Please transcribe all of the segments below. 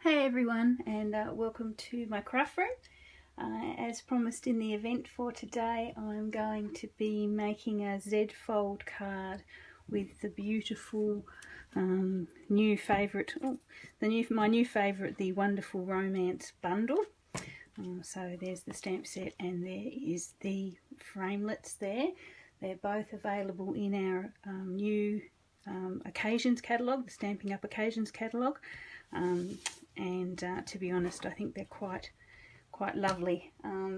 Hey everyone, and welcome to my craft room. As promised in the event for today, I'm going to be making a Z fold card with the beautiful new favourite, my new favourite, the Wonderful Romance bundle. So there's the stamp set and there is the framelits there. They're both available in our new Occasions catalogue, the Stampin' Up Occasions catalogue. To be honest, I think they're quite lovely.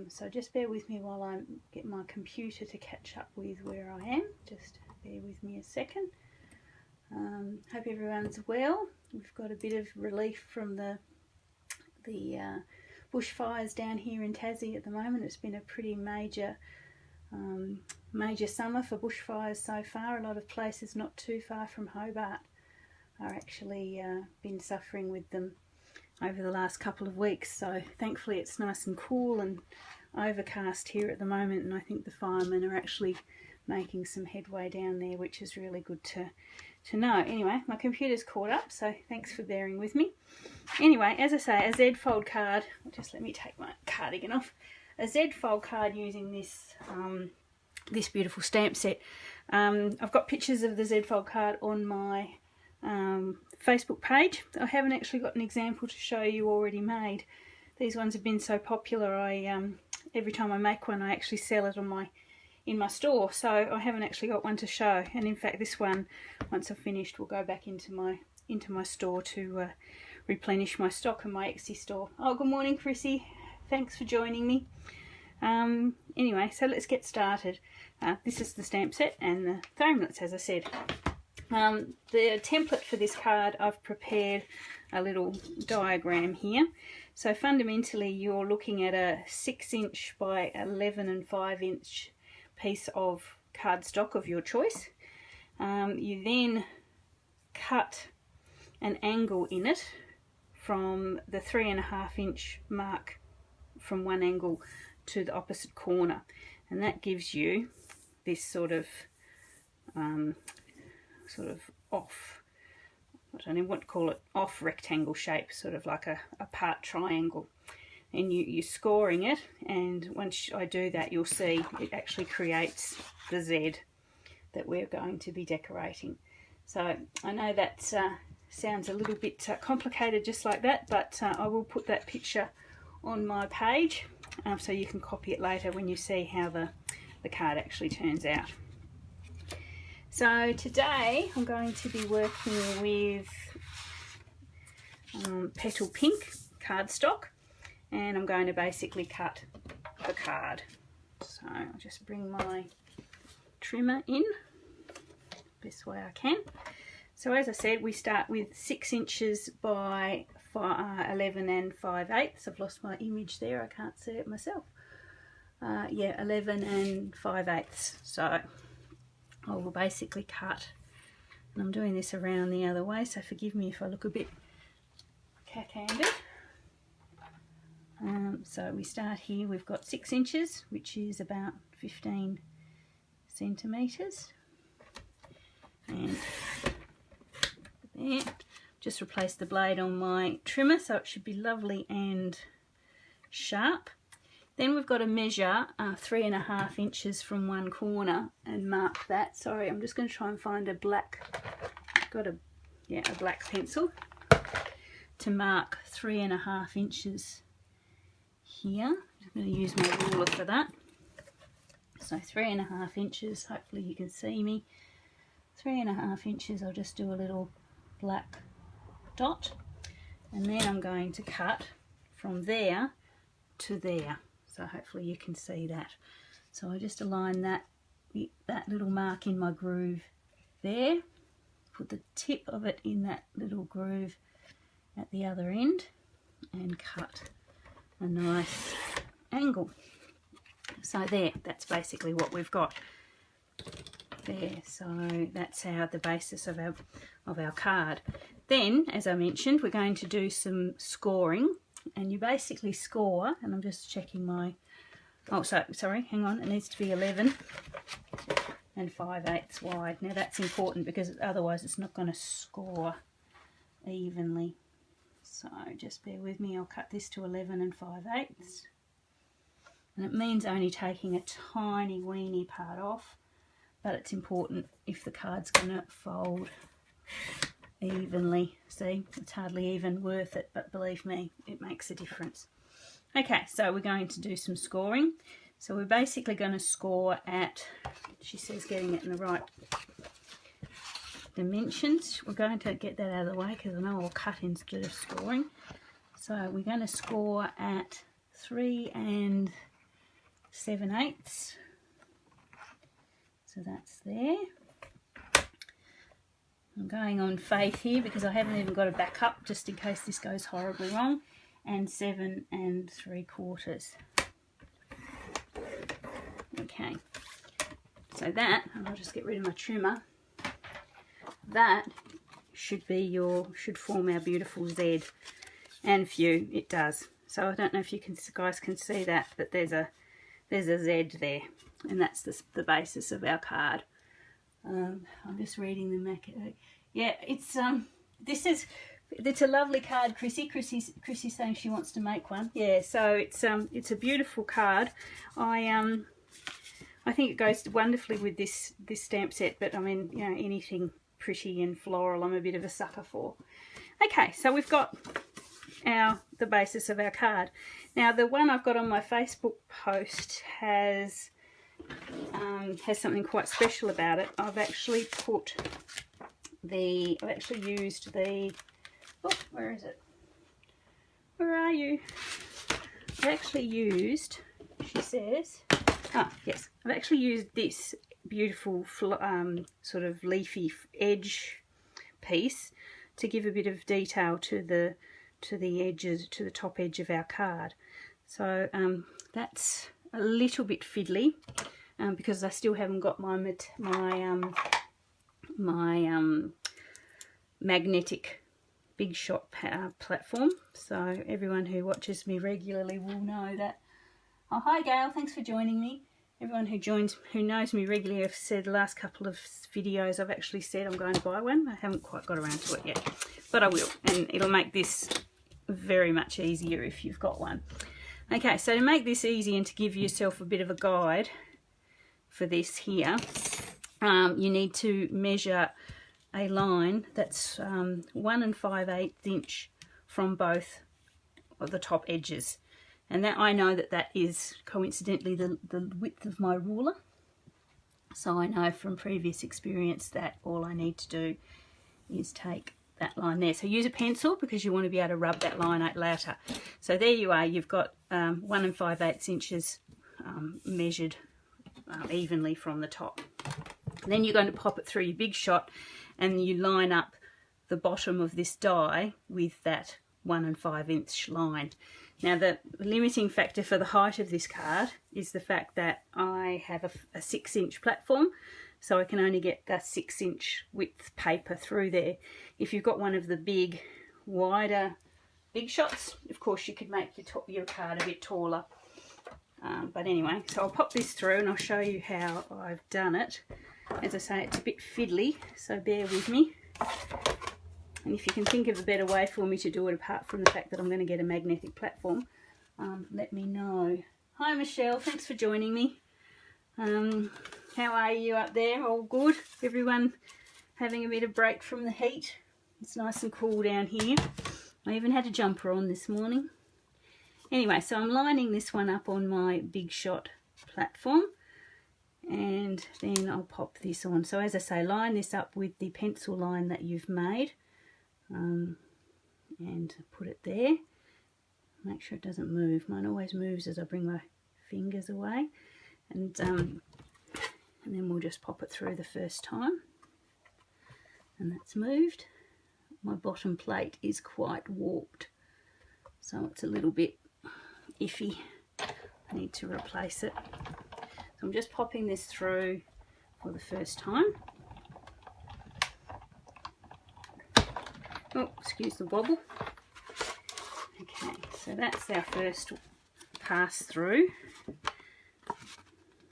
So just bear with me while I get my computer to catch up with where I am. Just bear with me a second. Hope everyone's well. We've got a bit of relief from the bushfires down here in Tassie at the moment. It's been a pretty major summer for bushfires so far. A lot of places not too far from Hobart are actually been suffering with them over the last couple of weeks, so thankfully it's nice and cool and overcast here at the moment, and I think the firemen are actually making some headway down there, which is really good to know. Anyway, my computer's caught up, so thanks for bearing with me. Anyway, as I say, a Z fold card. Just let me take my cardigan off. A Z fold card using this this beautiful stamp set. I've got pictures of the Z fold card on my Facebook page. I haven't actually got an example to show you already made. These ones have been so popular, every time I make one I actually sell it in my store, so I haven't actually got one to show. And in fact this one, once I've finished, will go back into my store to replenish my stock and my Etsy store. Oh, good morning Chrissy, thanks for joining me. Anyway, so let's get started. This is the stamp set and the framelits, as I said. The template for this card, I've prepared a little diagram here. So fundamentally you're looking at a 6" by 11 5" piece of cardstock of your choice. You then cut an angle in it from the 3.5" mark from one angle to the opposite corner, and that gives you this sort of off, I don't know what to call it, off rectangle shape, sort of like a part triangle. And you're scoring it, and once I do that you'll see it actually creates the Z that we're going to be decorating. So I know that sounds a little bit complicated just like that, but I will put that picture on my page so you can copy it later when you see how the card actually turns out. So today I'm going to be working with Petal Pink cardstock, and I'm going to basically cut the card. So I'll just bring my trimmer in best way I can. So as I said, we start with 6" by 11 5/8. I've lost my image there, I can't see it myself. Yeah, 11 5/8. So I will basically cut, and I'm doing this around the other way, so forgive me if I look a bit cat-handed. So we start here, we've got 6", which is about 15 centimetres, and there, just replace the blade on my trimmer so it should be lovely and sharp. Then we've got to measure 3.5" from one corner and mark that. Sorry, I'm just going to try and find a black, a black pencil to mark 3.5" here. I'm going to use my ruler for that. So 3.5", hopefully you can see me. 3.5", I'll just do a little black dot, and then I'm going to cut from there to there. So hopefully you can see that. So I just align that little mark in my groove there, put the tip of it in that little groove at the other end, and cut a nice angle. So there, that's basically what we've got there. So that's the basis of our card. Then, as I mentioned, we're going to do some scoring. And you basically score, and I'm just checking my, sorry, hang on, it needs to be 11 5/8 wide. Now that's important because otherwise it's not going to score evenly. So just bear with me, I'll cut this to 11 5/8. And it means only taking a tiny weeny part off, but it's important if the card's going to fold evenly. See, it's hardly even worth it, but believe me, it makes a difference. Okay, so we're going to do some scoring. So we're basically going to score at, she says getting it in the right dimensions. We're going to get that out of the way because I know I'll cut instead of scoring. So we're going to score at 3 7/8. So that's there. I'm going on faith here because I haven't even got a backup just in case this goes horribly wrong. And 7 3/4. Okay, so that, and I'll just get rid of my trimmer, that should form our beautiful Z. And few, it does. So I don't know if you guys can see that, but there's a Z there, and that's the basis of our card. I'm just reading the mac. Yeah, it's it's a lovely card, Chrissy. Chrissy's saying she wants to make one. Yeah, so it's a beautiful card. I think it goes wonderfully with this stamp set, but I mean, you know, anything pretty and floral I'm a bit of a sucker for. Okay, so we've got the basis of our card. Now the one I've got on my Facebook post has something quite special about it. I've actually used the, oh, where is it? Where are you? I actually used, she says, yes, I've actually used this beautiful sort of leafy edge piece to give a bit of detail to the edges, to the top edge of our card. So that's a little bit fiddly because I still haven't got my magnetic Big Shot platform. So everyone who watches me regularly will know that. Oh, hi Gail, thanks for joining me. Everyone who knows me regularly, I've said the last couple of videos I've actually said I'm going to buy one. I haven't quite got around to it yet, but I will, and it'll make this very much easier if you've got one. Okay, so to make this easy and to give yourself a bit of a guide for this here, you need to measure a line that's 1 5/8 inch from both of the top edges. And that, I know that is coincidentally the width of my ruler. So I know from previous experience that all I need to do is take that line there. So use a pencil because you want to be able to rub that line out later. So there you are, you've got 1 5/8 inches measured evenly from the top. And then you're going to pop it through your Big Shot and you line up the bottom of this die with that 1 5 inch line. Now the limiting factor for the height of this card is the fact that I have a 6 inch platform, so I can only get that 6 inch width paper through there. If you've got one of the big, wider Big Shots, of course you could make your card a bit taller. But anyway, so I'll pop this through and I'll show you how I've done it. As I say, it's a bit fiddly, so bear with me. And if you can think of a better way for me to do it apart from the fact that I'm going to get a magnetic platform, let me know. Hi Michelle, thanks for joining me. How are you up there? All good? Everyone having a bit of break from the heat? It's nice and cool down here. I even had a jumper on this morning. Anyway, so I'm lining this one up on my Big Shot platform, and then I'll pop this on. So as I say, line this up with the pencil line that you've made. And put it there. Make sure it doesn't move. Mine always moves as I bring my fingers away. And then we'll just pop it through the first time. And that's moved. My bottom plate is quite warped, so it's a little bit iffy. I need to replace it. So I'm just popping this through for the first time. Oh, excuse the wobble. Okay, so that's our first pass through.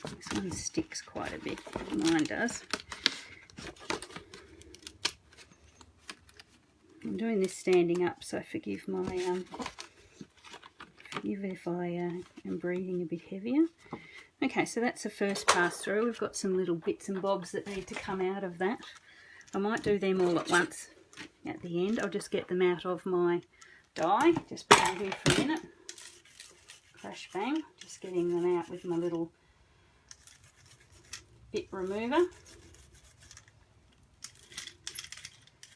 This one sticks quite a bit, mine does. And I'm doing this standing up, so forgive my forgive if I am breathing a bit heavier. Okay, so that's the first pass through. We've got some little bits and bobs that need to come out of that. I might do them all at once at the end. I'll just get them out of my die. Just put them here for a minute. Crash bang. Just getting them out with my little bit remover.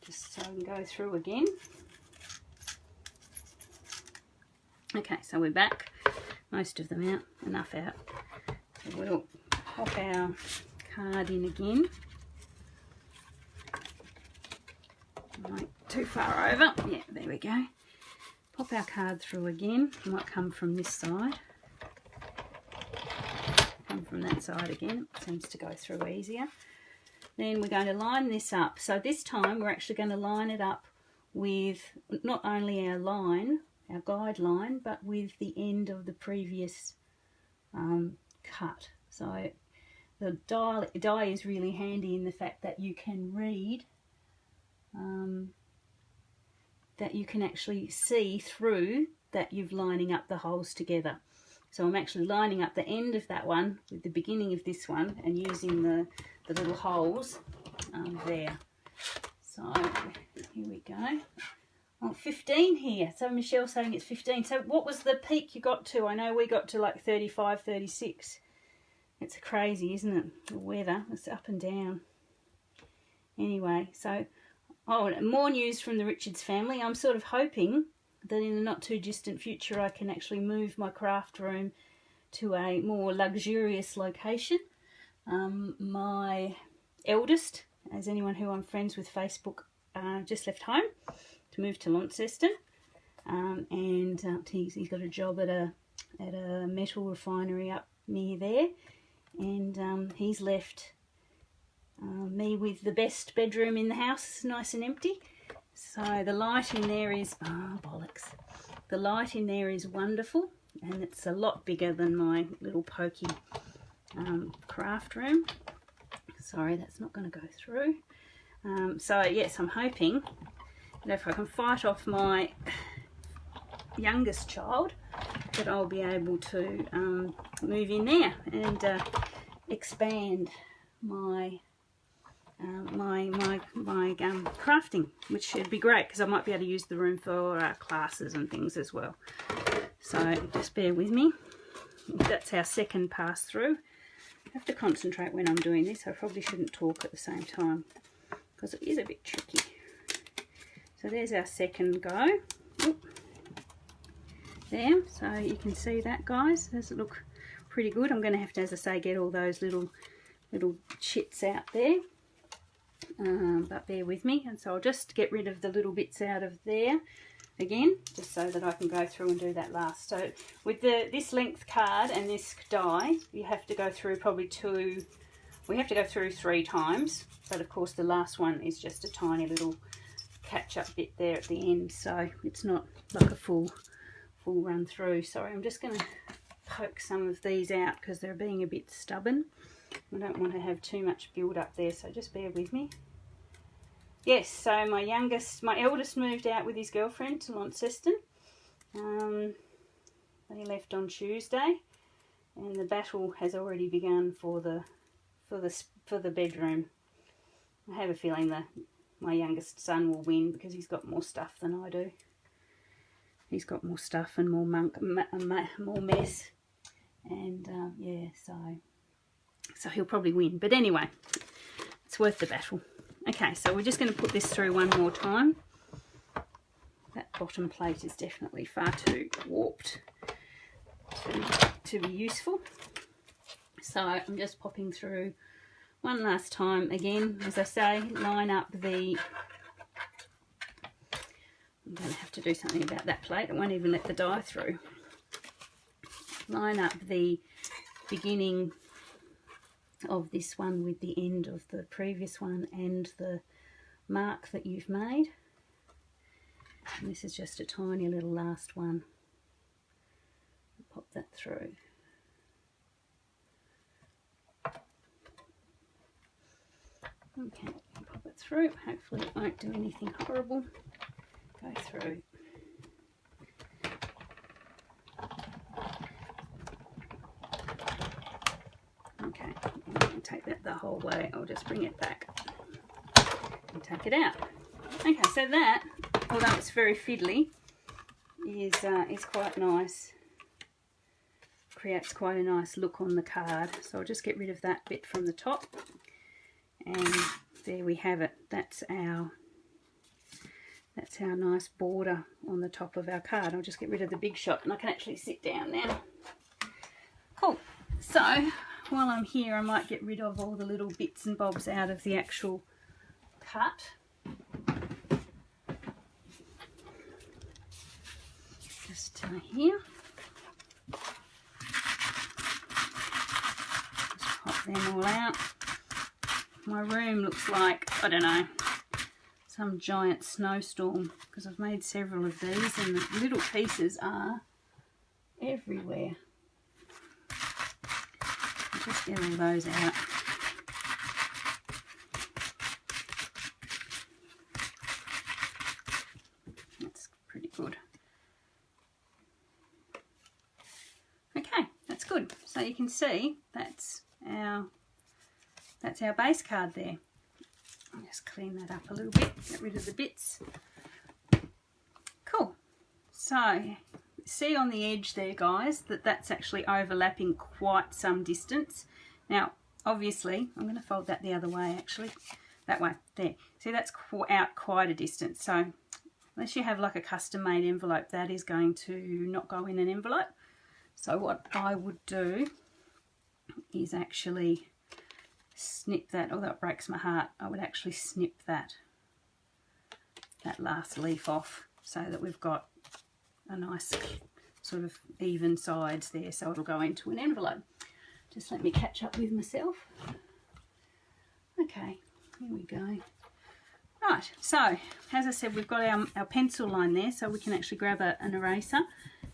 Just so I can go through again. Okay, so we're back. Most of them out. Enough out. So we'll pop our card in again. Right, too far over. Yeah, there we go. Pop our card through again. It might come from this side. Come from that side again. It seems to go through easier. Then we're going to line this up. So this time we're actually going to line it up with not only our line, our guide line, but with the end of the previous cut. So the die is really handy in the fact that you can read, that you can actually see through that you're lining up the holes together. So I'm actually lining up the end of that one with the beginning of this one and using the little holes there. So here we go. Oh, 15 here. So Michelle's saying it's 15. So what was the peak you got to? I know we got to like 35, 36. It's crazy, isn't it? The weather, it's up and down. Anyway, so, oh, more news from the Richards family. I'm sort of hoping that in the not too distant future I can actually move my craft room to a more luxurious location. My eldest, as anyone who I'm friends with Facebook, just left home to move to Launceston, and he's got a job at a metal refinery up near there, and he's left me with the best bedroom in the house, nice and empty. So the light in there is, oh bollocks, the light in there is wonderful, and it's a lot bigger than my little pokey craft room. Sorry, that's not going to go through. So yes, I'm hoping that if I can fight off my youngest child, that I'll be able to move in there and expand my crafting, which should be great because I might be able to use the room for classes and things as well. So just bear with me. That's our second pass through. I have to concentrate when I'm doing this. I probably shouldn't talk at the same time because it is a bit tricky. So there's our second go. Oop. There, so you can see that, guys. Does it look pretty good? I'm going to have to, as I say, get all those little chits out there. But bear with me, and so I'll just get rid of the little bits out of there again, just so that I can go through and do that last. So with this length card and this die, you have to go through probably we have to go through 3 times, but of course the last one is just a tiny little catch-up bit there at the end, so it's not like a full run through. Sorry, I'm just going to poke some of these out because they're being a bit stubborn. I don't want to have too much build up there, so just bear with me. Yes, so my eldest moved out with his girlfriend to Launceston. They left on Tuesday, and the battle has already begun for the bedroom. I have a feeling that my youngest son will win because he's got more stuff than I do. He's got more stuff and more more mess, and yeah, so he'll probably win. But anyway, it's worth the battle. Okay, so we're just going to put this through one more time. That bottom plate is definitely far too warped to be useful. So I'm just popping through one last time. Again, as I say, line up the... I'm going to have to do something about that plate. It won't even let the die through. Line up the beginning of this one with the end of the previous one and the mark that you've made. And this is just a tiny little last one. Pop that through. Okay, pop it through. Hopefully it won't do anything horrible. go through. Okay, I'm going to take that the whole way. I'll just bring it back and take it out. Okay, so that, although it's very fiddly, is quite nice. Creates quite a nice look on the card. So I'll just get rid of that bit from the top, and there we have it. That's our nice border on the top of our card. I'll just get rid of the big shot and I can actually sit down now. Cool. So while I'm here, I might get rid of all the little bits and bobs out of the actual cut. Just here. Just pop them all out. My room looks like, I don't know, some giant snowstorm, because I've made several of these and the little pieces are everywhere. I'll just get all those out. That's pretty good. Okay, that's good. So you can see that's our base card there. I'll just clean that up a little bit, get rid of the bits. Cool. So, see on the edge there, guys, that's actually overlapping quite some distance. Now, obviously, I'm going to fold that the other way, actually. That way, there. See, that's out quite a distance. So, unless you have like a custom-made envelope, that is going to not go in an envelope. So, what I would do is actually snip that, although it breaks my heart, I would actually snip that last leaf off so that we've got a nice sort of even sides there, so it'll go into an envelope. Just let me catch up with myself. Okay, here we go. Right, so as I said, we've got our pencil line there, so we can actually grab an eraser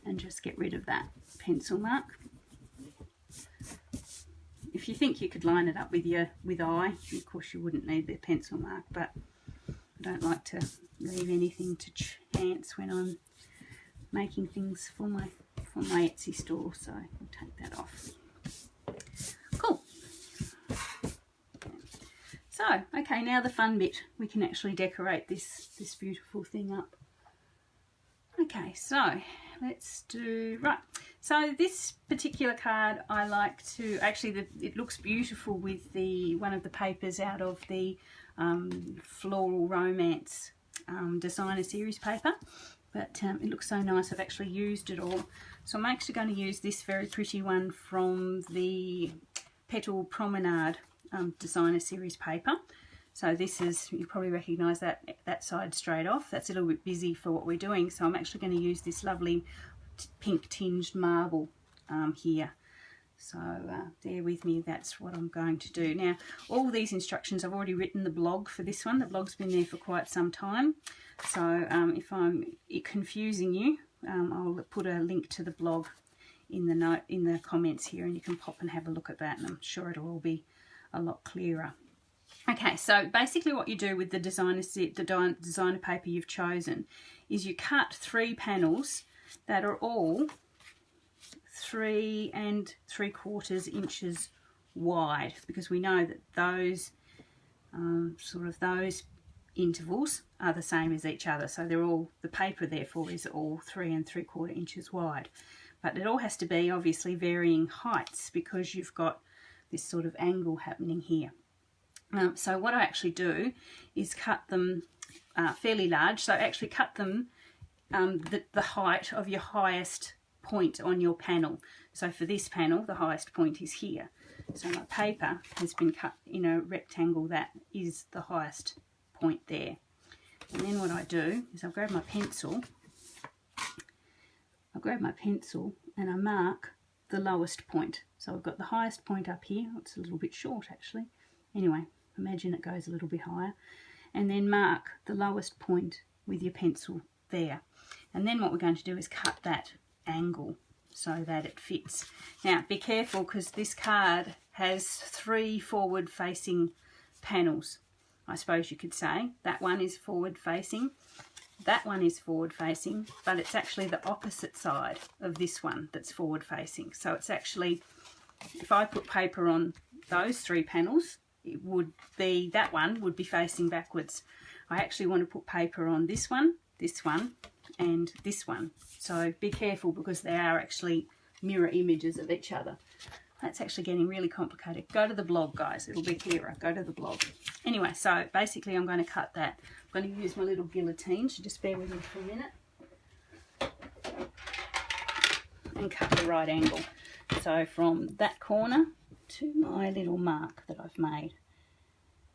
and just get rid of that pencil mark. If you think you could line it up with eye, of course you wouldn't need the pencil mark, but I don't like to leave anything to chance when I'm making things for my Etsy store, so I'll take that off. Cool. So, okay, now the fun bit. We can actually decorate this beautiful thing up. Okay, so let's do, right, so this particular card I like to, actually it looks beautiful with one of the papers out of the Floral Romance designer series paper, but it looks so nice. I've actually used it all. So I'm actually going to use this very pretty one from the Petal Promenade designer series paper. So this is, you probably recognise that side straight off. That's a little bit busy for what we're doing. So I'm actually going to use this lovely pink tinged marble here. So bear with me, that's what I'm going to do. Now, all these instructions, I've already written the blog for this one. The blog's been there for quite some time. So if I'm confusing you, I'll put a link to the blog in the comments here, and you can pop and have a look at that, and I'm sure it'll all be a lot clearer. Okay, so basically what you do with the designer paper you've chosen is you cut 3 panels that are all 3 3/4 inches wide, because we know that those those intervals are the same as each other. So they're all, the paper therefore is all 3 3/4 inches wide. But it all has to be obviously varying heights, because you've got this sort of angle happening here. So what I actually do is cut them fairly large. So actually cut them the height of your highest point on your panel. So for this panel, the highest point is here. So my paper has been cut in a rectangle that is the highest point there. And then what I do is I'll grab my pencil. And I mark the lowest point. So I've got the highest point up here. It's a little bit short actually. Anyway, imagine it goes a little bit higher. And then mark the lowest point with your pencil there. And then what we're going to do is cut that angle so that it fits. Now be careful, because this card has 3 forward facing panels, I suppose you could say. That one is forward facing, that one is forward facing, but it's actually the opposite side of this one that's forward facing. So it's actually, if I put paper on those 3 panels, it would be, that one would be facing backwards. I actually want to put paper on this one, and this one. So be careful, because they are actually mirror images of each other. That's actually getting really complicated. Go to the blog, guys. It'll be clearer. Go to the blog. Anyway, so basically I'm going to cut that. I'm going to use my little guillotine, so just bear with me for a minute. And cut the right angle. So from that corner to my little mark that I've made.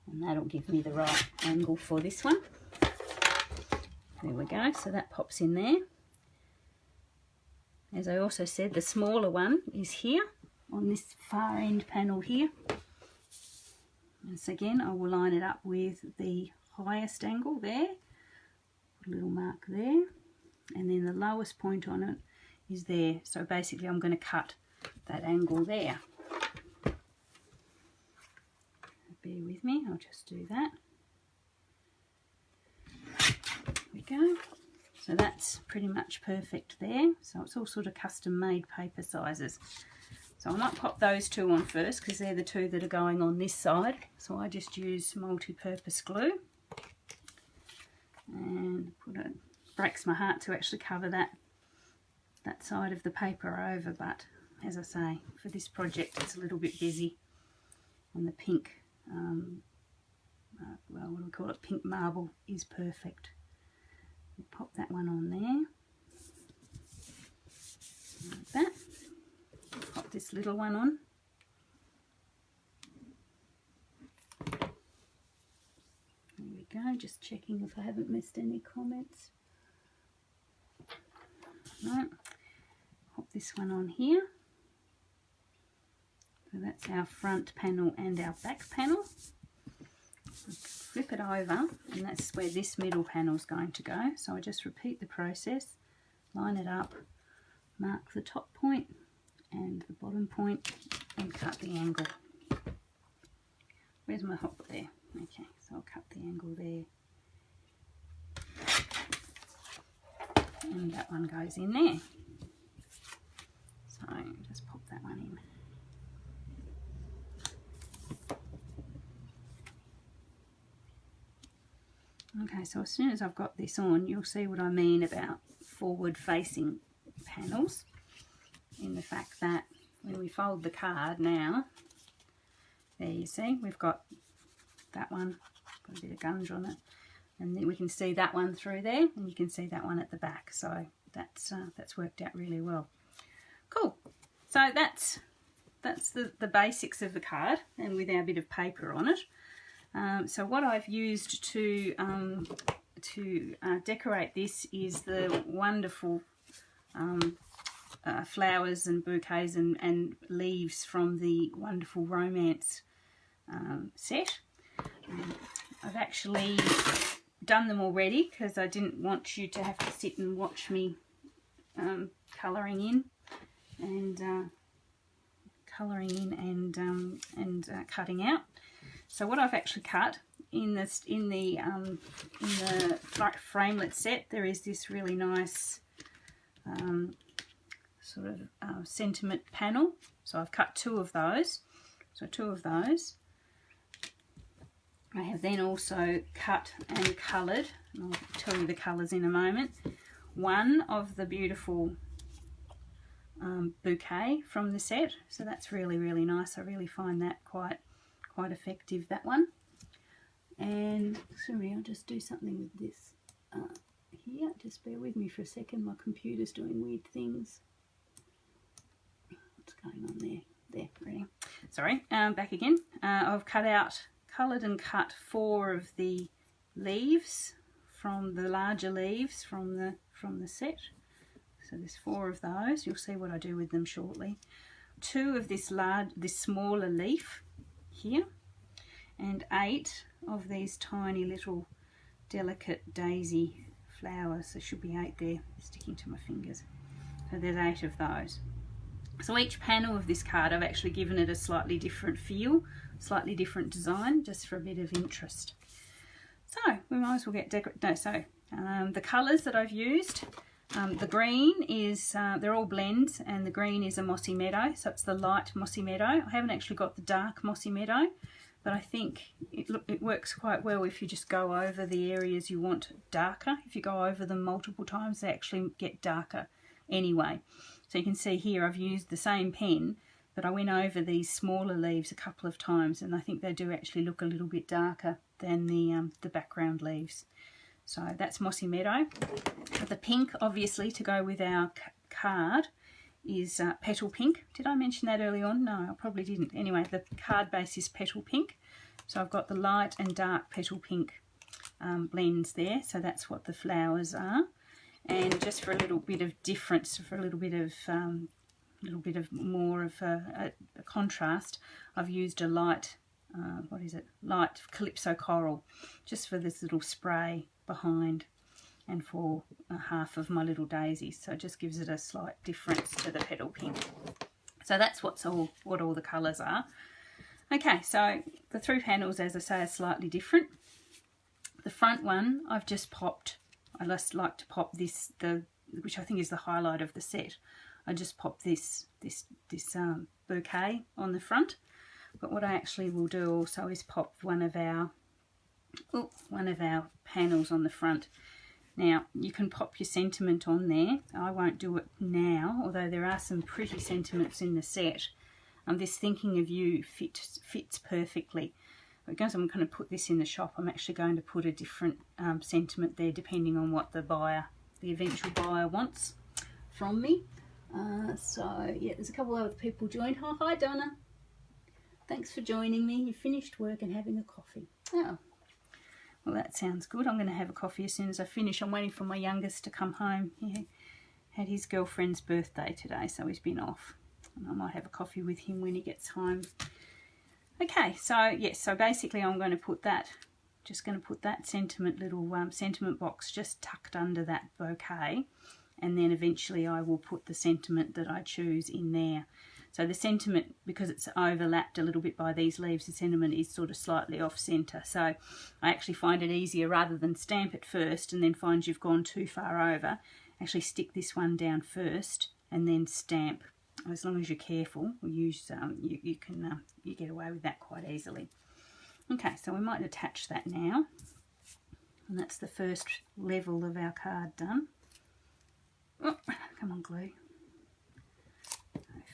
And that'll give me the right angle for this one. There we go. So that pops in there. As I also said, the smaller one is here on this far end panel here. And so again, I will line it up with the highest angle there. Put a little mark there. And then the lowest point on it is there. So basically I'm going to cut that angle there. Bear with me, I'll just do that. There we go. So that's pretty much perfect there. So it's all sort of custom made paper sizes. So I might pop those 2 on first, because they're the 2 that are going on this side. So I just use multi-purpose glue. And breaks my heart to actually cover that side of the paper over, but as I say, for this project it's a little bit busy. And the pink, well, what do we call it? Pink marble is perfect. We'll pop that one on there. Like that. Pop this little one on. There we go, just checking if I haven't missed any comments. No. Pop this one on here. So that's our front panel and our back panel. Flip it over, and that's where this middle panel is going to go. So I just repeat the process, line it up, mark the top point and the bottom point, and cut the angle. Where's my hook there? Okay, so I'll cut the angle there. And that one goes in there. So just pop that one in. Okay, so as soon as I've got this on, you'll see what I mean about forward facing panels, in the fact that when we fold the card now, there you see, we've got that one, got a bit of gunge on it, and then we can see that one through there, and you can see that one at the back. So that's worked out really well. Cool. So that's the basics of the card, and with our bit of paper on it. So what I've used to decorate this is the wonderful flowers and bouquets and leaves from the wonderful Romance set. I've actually done them already, because I didn't want you to have to sit and watch me colouring in and cutting out. So what I've actually cut in the framelit set, there is this really nice sort of sentiment panel. So I've cut 2 of those. So 2 of those. I have then also cut and coloured, and I'll tell you the colours in a moment, one of the beautiful bouquet from the set. So that's really, really nice. I really find that quite effective, that one. And sorry, I'll just do something with this here. Just bear with me for a second. My computer's doing weird things. What's going on there? There, ready. Sorry, back again. I've coloured and cut 4 of the leaves from the larger leaves from the set. So there's 4 of those. You'll see what I do with them shortly. 2 of this smaller leaf here, and 8 of these tiny little delicate daisy flowers. There should be 8 there, sticking to my fingers. So there's 8 of those. So each panel of this card, I've actually given it a slightly different feel, slightly different design, just for a bit of interest. So we might as well get so The colours that I've used, the green is, they're all blends, and the green is a Mossy Meadow, so it's the light Mossy Meadow. I haven't actually got the dark Mossy Meadow, but I think it works quite well if you just go over the areas you want darker. If you go over them multiple times, they actually get darker anyway. So you can see here I've used the same pen, but I went over these smaller leaves a couple of times, and I think they do actually look a little bit darker than the background leaves. So that's Mossy Meadow. The pink, obviously, to go with our card is Petal Pink. Did I mention that early on? No, I probably didn't. Anyway, the card base is Petal Pink. So I've got the light and dark Petal Pink blends there. So that's what the flowers are. And just for a little bit of difference, for a little bit of more of a contrast, I've used a light, light Calypso Coral, just for this little spray behind and for half of my little daisies. So it just gives it a slight difference to the Petal Pink. So that's what all the colours are. Okay, so the through panels, as I say, are slightly different. The front one I've just popped. I just like to pop this, which I think is the highlight of the set. I just pop this bouquet on the front. But what I actually will do also is pop one of our panels on the front. Now you can pop your sentiment on there. I won't do it now, although there are some pretty sentiments in the set. This Thinking of You fits perfectly. Because I'm going to put this in the shop, I'm actually going to put a different sentiment there depending on what the eventual buyer wants from me. So yeah, there's a couple of other people joined. Oh, hi Donna. Thanks for joining me. You finished work and having a coffee. Oh, well that sounds good. I'm going to have a coffee as soon as I finish. I'm waiting for my youngest to come home. He had his girlfriend's birthday today, so he's been off. And I might have a coffee with him when he gets home. Okay, so yes, so basically I'm going to put that, just going to put that little sentiment box just tucked under that bouquet, and then eventually I will put the sentiment that I choose in there. So the sentiment, because it's overlapped a little bit by these leaves, the sentiment is sort of slightly off centre. So I actually find it easier, rather than stamp it first and then find you've gone too far over, actually stick this one down first and then stamp. As long as you're careful, you get away with that quite easily. Okay, so we might attach that now, and that's the first level of our card done. Oh, come on, glue.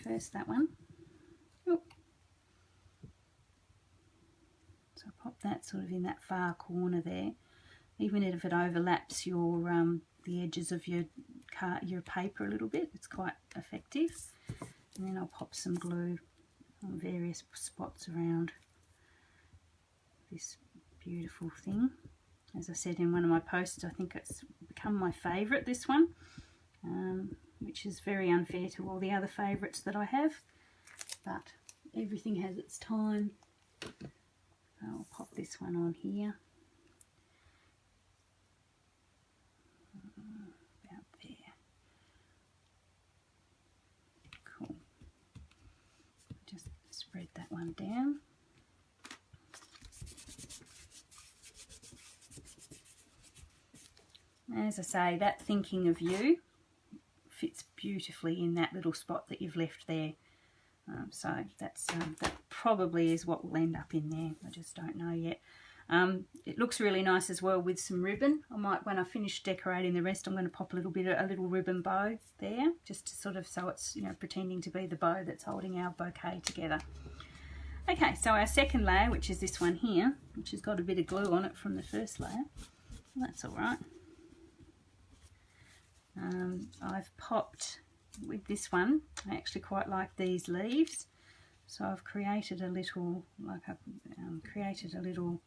First that one. Oh. So pop that sort of in that far corner there. Even if it overlaps your the edges of your paper a little bit, it's quite effective. And then I'll pop some glue on various spots around this beautiful thing. As I said in one of my posts, I think it's become my favourite, this one, which is very unfair to all the other favourites that I have, but everything has its time. I'll pop this one on here. About there. Cool. Just spread that one down. As I say, that Thinking of You fits beautifully in that little spot that you've left there. So that probably is what will end up in there. I just don't know yet. It looks really nice as well with some ribbon. I might, when I finish decorating the rest, I'm going to pop a little ribbon bow there, just to sort of, so it's, you know, pretending to be the bow that's holding our bouquet together. Okay, so our second layer, which is this one here, which has got a bit of glue on it from the first layer. Well, that's all right. I've popped with this one. I actually quite like these leaves, so I've created a little, created a little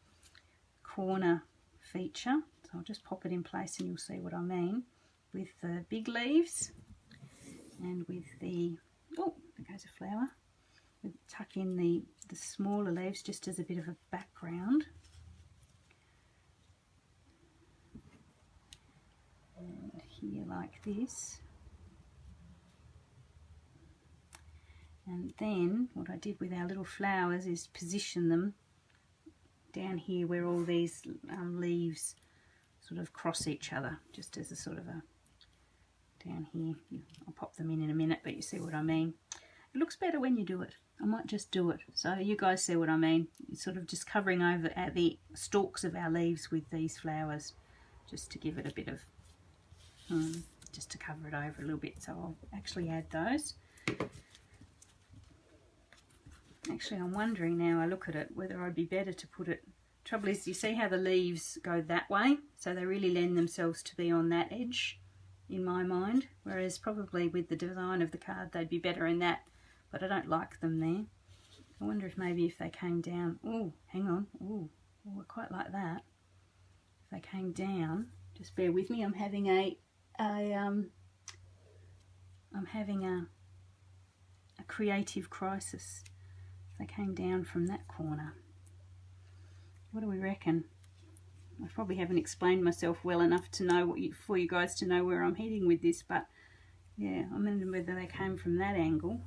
corner feature. So I'll just pop it in place and you'll see what I mean, with the big leaves and with the, oh, there goes a flower. We'll tuck in the smaller leaves just as a bit of a background. And here like this. And then what I did with our little flowers is position them down here where all these leaves sort of cross each other, just as a sort of a down here. I'll pop them in a minute, but you see what I mean. It looks better when you do it. I might just do it so you guys see what I mean. It's sort of just covering over at the stalks of our leaves with these flowers, just to give it a bit of just to cover it over a little bit. So I'll actually add those. Actually, I'm wondering now I look at it whether I'd be better to put it. Trouble is, you see how the leaves go that way, so they really lend themselves to be on that edge in my mind, whereas probably with the design of the card they'd be better in that, but I don't like them there. I wonder if maybe if they came down, oh, hang on, oh, I quite like that. If they came down, just bear with me, I'm having a creative crisis. If they came down from that corner, what do we reckon? I probably haven't explained myself well enough to know for you guys to know where I'm heading with this, but yeah, I wonder whether they came from that angle,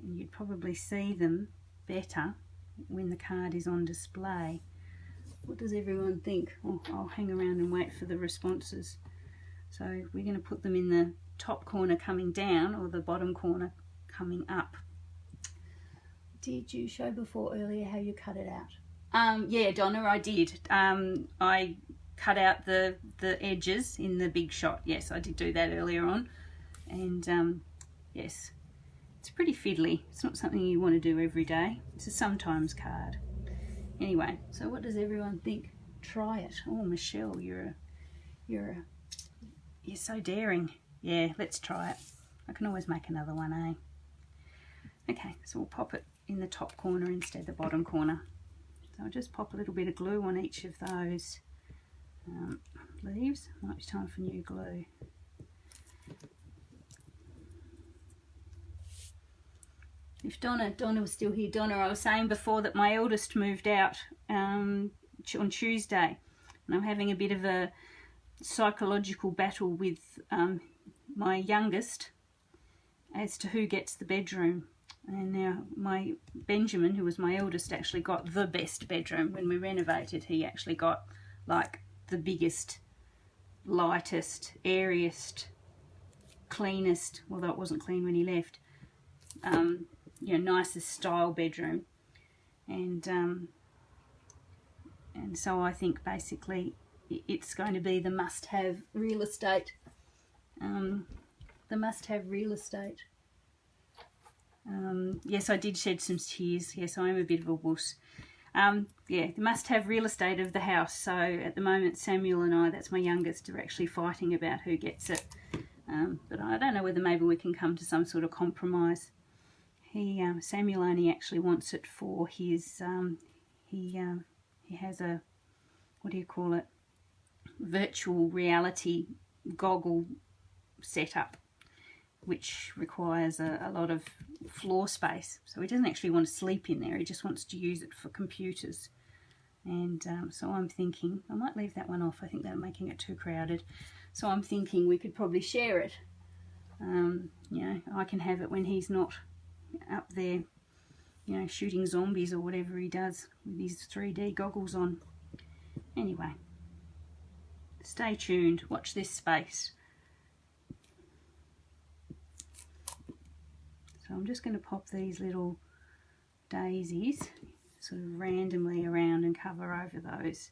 and you'd probably see them better when the card is on display. What does everyone think? Oh, I'll hang around and wait for the responses. So we're going to put them in the top corner coming down, or the bottom corner coming up. Did you show before earlier how you cut it out? Yeah, Donna, I did. I cut out the edges in the big shot. Yes, I did do that earlier on. And yes, it's pretty fiddly. It's not something you want to do every day. It's a sometimes card. Anyway, so what does everyone think? Try it. Oh, Michelle, you're so daring. Yeah, let's try it. I can always make another one, eh? Okay, so we'll pop it in the top corner instead of the bottom corner. So I'll just pop a little bit of glue on each of those leaves. Might be time for new glue. If Donna was still here, Donna, I was saying before that my eldest moved out on Tuesday, and I'm having a bit of a psychological battle with my youngest as to who gets the bedroom. And now my Benjamin, who was my eldest, actually got the best bedroom. When we renovated, he actually got like the biggest, lightest, airiest, cleanest, although it wasn't clean when he left, you know, nicest style bedroom. And so I think basically it's going to be the must-have real estate. The must-have real estate. Yes, I did shed some tears. Yes, I am a bit of a wuss. Yeah, the must-have real estate of the house. So at the moment, Samuel and I, that's my youngest, are actually fighting about who gets it. But I don't know whether maybe we can come to some sort of compromise. Samuel only actually wants it for his, he has a, what do you call it, virtual reality goggle setup, which requires a lot of floor space. So he doesn't actually want to sleep in there, he just wants to use it for computers. And so I'm thinking, I might leave that one off, I think they're making it too crowded. So I'm thinking we could probably share it. You know, I can have it when he's not up there, you know, shooting zombies or whatever he does with his 3D goggles on. Anyway, stay tuned, watch this space. So I'm just going to pop these little daisies sort of randomly around and cover over those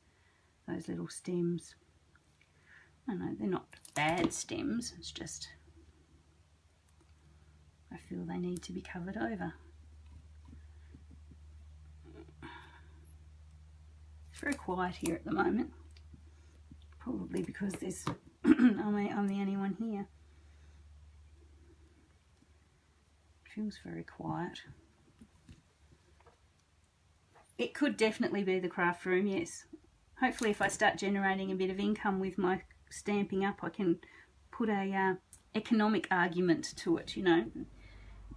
little stems. I know they're not bad stems, it's just I feel they need to be covered over. It's very quiet here at the moment, probably because there's I'm the only one here. Feels very quiet. It could definitely be the craft room, yes. Hopefully if I start generating a bit of income with my Stamping Up, I can put a economic argument to it, you know.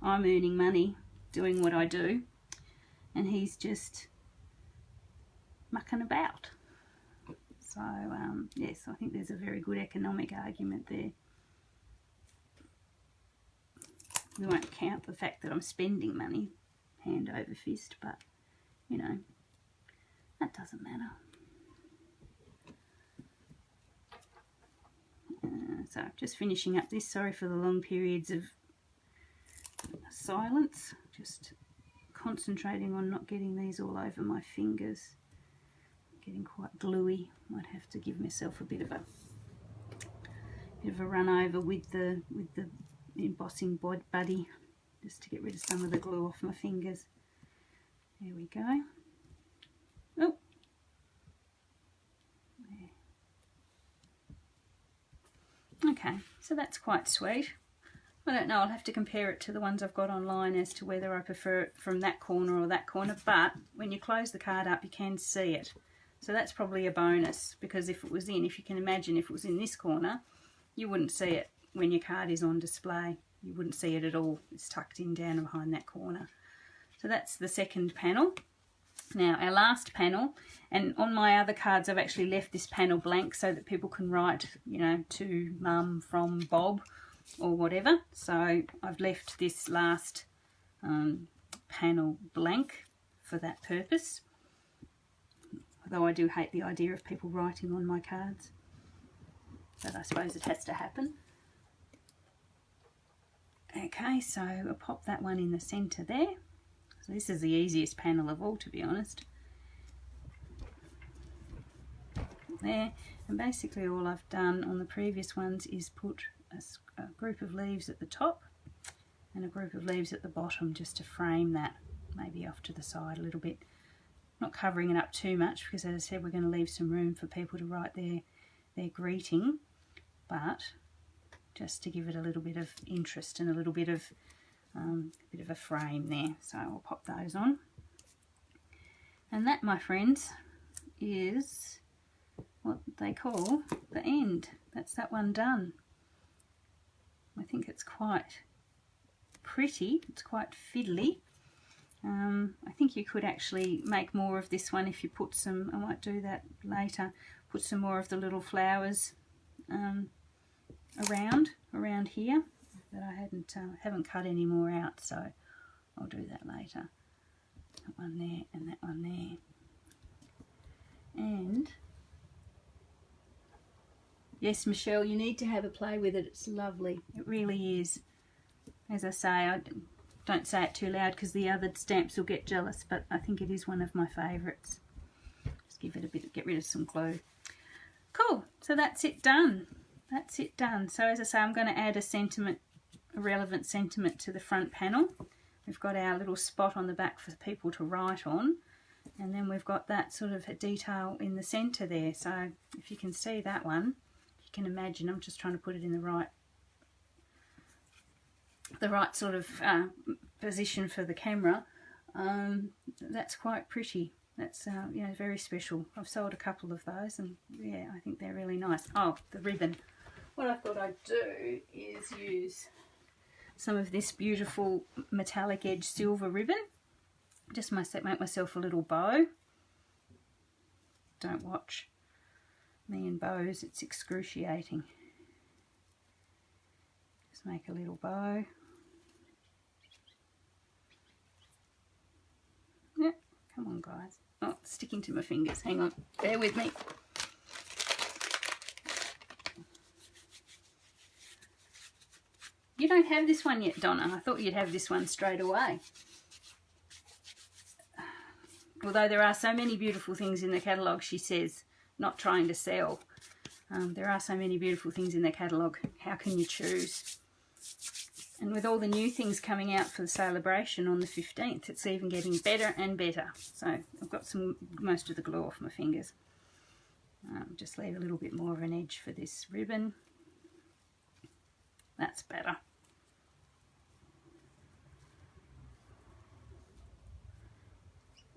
I'm earning money doing what I do, and he's just mucking about. So, yes, I think there's a very good economic argument there. We won't count the fact that I'm spending money hand over fist, but, you know, that doesn't matter. So just finishing up this. Sorry for the long periods of silence. Just concentrating on not getting these all over my fingers. Getting quite gluey. Might have to give myself a bit of a run over with the embossing buddy, just to get rid of some of the glue off my fingers. There we go. Oh, there. Okay, so that's quite sweet. I don't know, I'll have to compare it to the ones I've got online as to whether I prefer it from that corner or that corner, but when you close the card up you can see it. So that's probably a bonus, because if you can imagine if it was in this corner, you wouldn't see it when your card is on display. You wouldn't see it at all. It's tucked in down behind that corner. So that's the second panel. Now our last panel, and on my other cards I've actually left this panel blank so that people can write, you know, to Mum from Bob or whatever. So I've left this last panel blank for that purpose. Although I do hate the idea of people writing on my cards. But I suppose it has to happen. Okay, so I'll pop that one in the centre there. So this is the easiest panel of all, to be honest. There, and basically all I've done on the previous ones is put a group of leaves at the top and a group of leaves at the bottom, just to frame that, maybe off to the side a little bit. Not covering it up too much, because as I said, we're going to leave some room for people to write their greeting, but just to give it a little bit of interest and a little bit of a frame there. So I'll pop those on. And that, my friends, is what they call the end. That's that one done. I think it's quite pretty. It's quite fiddly. I think you could actually make more of this one if you put some, I might do that later, put some more of the little flowers around here, but I haven't cut any more out, so I'll do that later. That one there and that one there. And yes, Michelle, you need to have a play with it. It's lovely. It really is. As I say, I don't say it too loud because the other stamps will get jealous, but I think it is one of my favourites. Just give it a bit, get rid of some glue. Cool, so that's it done. That's it done. So as I say, I'm going to add a relevant sentiment to the front panel. We've got our little spot on the back for people to write on, and then we've got that sort of a detail in the centre there. So if you can see that one, you can imagine, I'm just trying to put it in the right sort of position for the camera. That's quite pretty. That's you know, very special. I've sold a couple of those, and yeah, I think they're really nice. Oh, the ribbon. What I thought I'd do is use some of this beautiful metallic edge silver ribbon. Just make myself a little bow. Don't watch me and bows, it's excruciating. Just make a little bow. Yep, come on guys. Oh, it's sticking to my fingers. Hang on, bear with me. You don't have this one yet, Donna. I thought you'd have this one straight away. Although there are so many beautiful things in the catalogue, she says, not trying to sell. There are so many beautiful things in the catalogue. How can you choose? And with all the new things coming out for the celebration on the 15th, it's even getting better and better. So I've got most of the glue off my fingers. Just leave a little bit more of an edge for this ribbon. That's better.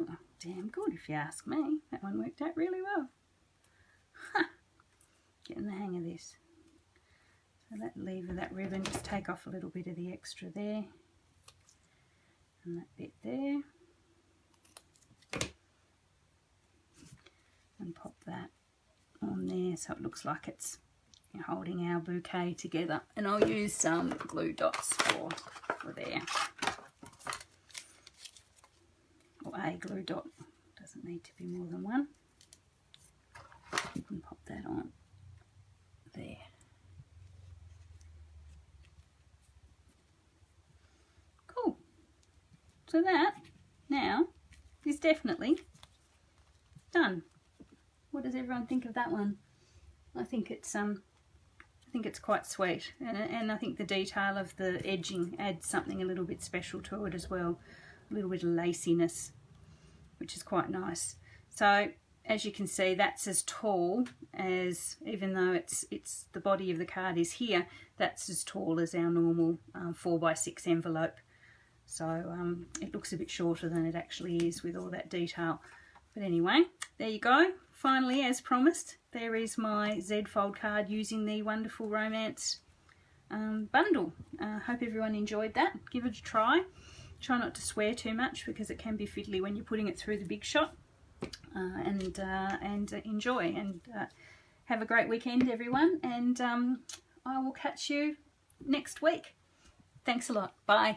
Oh, damn good if you ask me. That one worked out really well. Ha! Getting the hang of this. So that leave of that ribbon, just take off a little bit of the extra there. And that bit there. And pop that on there so it looks like it's holding our bouquet together. And I'll use some glue dots for there. Or a glue dot. Doesn't need to be more than one. And pop that on there. So that now is definitely done. What does everyone think of that one? I think it's quite sweet, and I think the detail of the edging adds something a little bit special to it as well, a little bit of laciness, which is quite nice. So as you can see, that's as tall as, even though it's the body of the card is here, that's as tall as our normal 4x6 envelope. So it looks a bit shorter than it actually is with all that detail. But anyway, there you go. Finally, as promised, there is my Z fold card using the Wonderful Romance bundle. Hope everyone enjoyed that. Give it a try. Try not to swear too much because it can be fiddly when you're putting it through the big shot. And enjoy, and have a great weekend, everyone. And I will catch you next week. Thanks a lot. Bye.